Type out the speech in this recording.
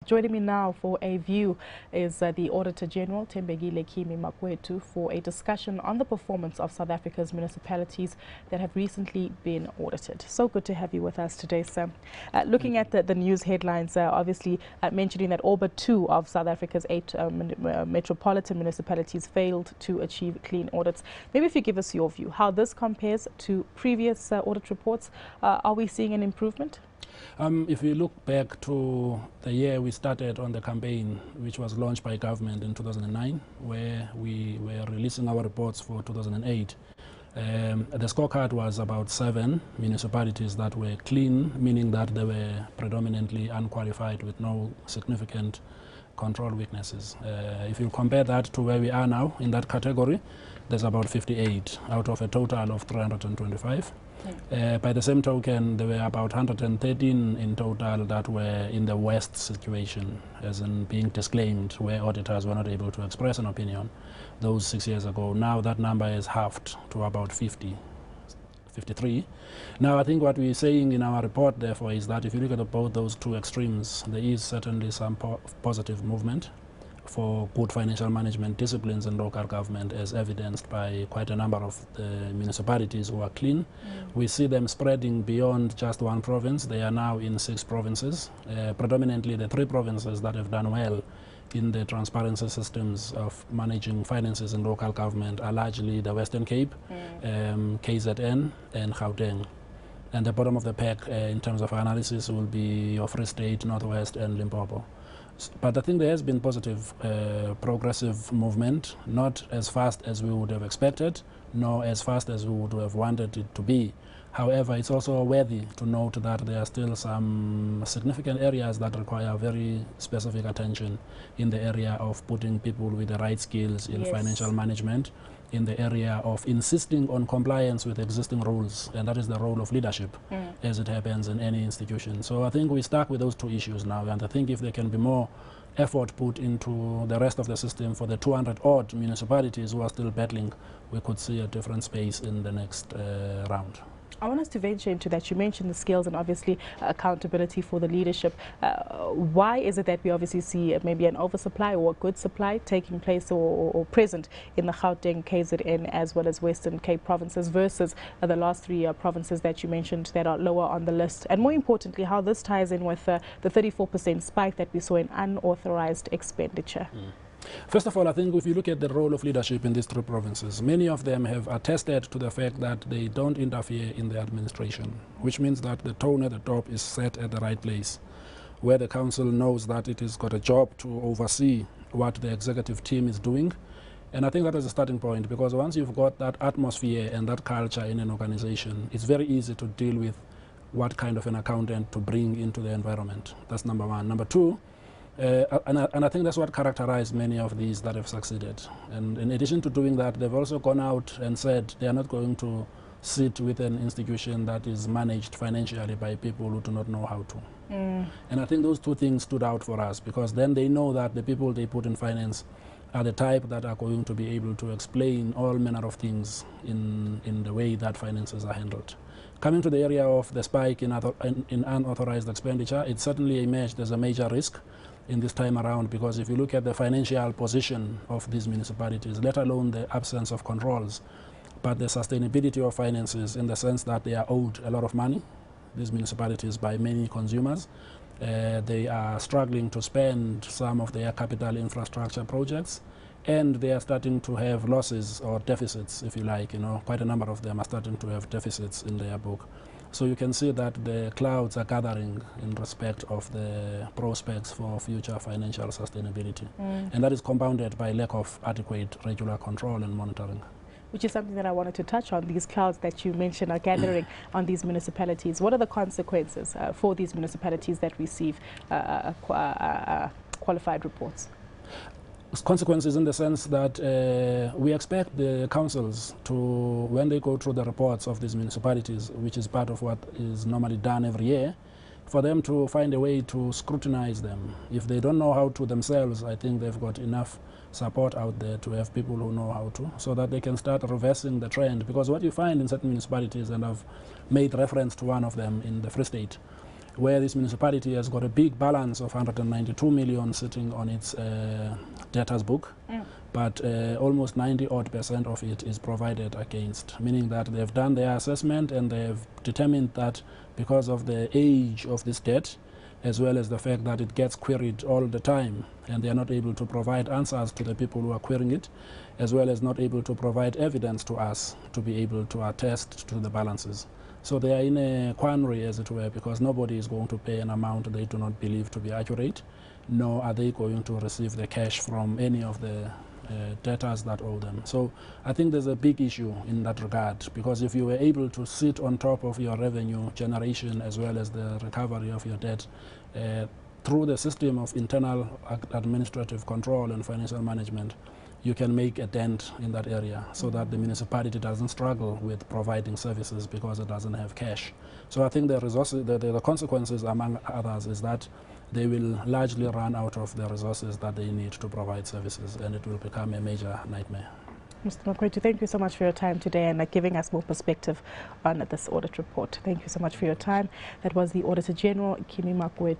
Joining me now for a view is the Auditor General, Kimi Makwetu, for a discussion on the performance of South Africa's municipalities that have recently been audited. So good to have you with us today, sir. Looking at the news headlines, obviously mentioning that all but 2 of South Africa's 8 metropolitan municipalities failed to achieve clean audits. Maybe if you give us your view, how this compares to previous audit reports. Are we seeing an improvement? If we look back to the year we started on the campaign, which was launched by government in 2009, where we were releasing our reports for 2008, the scorecard was about 7 municipalities that were clean, meaning that they were predominantly unqualified with no significant control weaknesses. If you compare that to where we are now in that category, there's about 58 out of a total of 325. By the same token, there were about 113 in total that were in the worst situation, as in being disclaimed, where auditors were not able to express an opinion those 6 years ago. Now that number is halved to about 53. Now I think what we're saying in our report, therefore, is that if you look at both those 2 extremes, there is certainly some positive movement for good financial management disciplines in local government, as evidenced by quite a number of the municipalities who are clean. We see them spreading beyond just 1 province. They are now in 6 provinces, predominantly the 3 provinces that have done well in the transparency systems of managing finances in local government are largely the Western Cape, KZN and Gauteng. And the bottom of the pack in terms of analysis will be your Free State, Northwest and Limpopo. But I think there has been positive progressive movement, not as fast as we would have expected, nor as fast as we would have wanted it to be. However, it's also worthy to note that there are still some significant areas that require very specific attention in the area of putting people with the right skills in financial management, in the area of insisting on compliance with existing rules, and that is the role of leadership as it happens in any institution. So I think we're stuck with those 2 issues now, and I think if there can be more effort put into the rest of the system for the 200-odd municipalities who are still battling, we could see a different space in the next round. I want us to venture into that. You mentioned the skills and obviously accountability for the leadership. Why is it that we obviously see maybe an oversupply or a good supply taking place or present in the Gauteng, KZN as well as Western Cape provinces versus the last 3 provinces that you mentioned that are lower on the list? And more importantly, how this ties in with the 34% spike that we saw in unauthorized expenditure. First of all, I think if you look at the role of leadership in these 3 provinces, many of them have attested to the fact that they don't interfere in the administration, which means that the tone at the top is set at the right place, where the council knows that it has got a job to oversee what the executive team is doing. And I think that is a starting point, because once you've got that atmosphere and that culture in an organization, it's very easy to deal with what kind of an accountant to bring into the environment. That's number 1. Number 2, and I think that's what characterized many of these that have succeeded. And in addition to doing that, they've also gone out and said they are not going to sit with an institution that is managed financially by people who do not know how to. And I think those 2 things stood out for us, because then they know that the people they put in finance are the type that are going to be able to explain all manner of things in the way that finances are handled. Coming to the area of the spike in unauthorized expenditure, it certainly emerged as a major risk in this time around, because if you look at the financial position of these municipalities, let alone the absence of controls, but the sustainability of finances in the sense that they are owed a lot of money, these municipalities, by many consumers. They are struggling to spend some of their capital infrastructure projects, and they are starting to have losses or deficits, if you like. Quite a number of them are starting to have deficits in their book. So you can see that the clouds are gathering in respect of the prospects for future financial sustainability. And that is compounded by lack of adequate regular control and monitoring. Which is something that I wanted to touch on, these clouds that you mentioned are gathering on these municipalities. What are the consequences for these municipalities that receive qualified reports? Consequences in the sense that we expect the councils to, when they go through the reports of these municipalities, which is part of what is normally done every year, for them to find a way to scrutinize them. If they don't know how to themselves, I think they've got enough support out there to have people who know how to, so that they can start reversing the trend. Because what you find in certain municipalities, and I've made reference to one of them in the Free State, where this municipality has got a big balance of 192 million sitting on its debtors book, but almost 90% of it is provided against, meaning that they've done their assessment and they've determined that because of the age of this debt, as well as the fact that it gets queried all the time and they are not able to provide answers to the people who are querying it, as well as not able to provide evidence to us to be able to attest to the balances. So they are in a quandary, as it were, because nobody is going to pay an amount they do not believe to be accurate, nor are they going to receive the cash from any of the debtors that owe them. So I think there's a big issue in that regard, because if you were able to sit on top of your revenue generation as well as the recovery of your debt through the system of internal administrative control and financial management, you can make a dent in that area so that the municipality doesn't struggle with providing services because it doesn't have cash. So I think the resources, the consequences, among others, is that they will largely run out of the resources that they need to provide services, and it will become a major nightmare. Mr. Makwetu, thank you so much for your time today and giving us more perspective on this audit report. Thank you so much for your time. That was the Auditor General, Kimi Makwetu.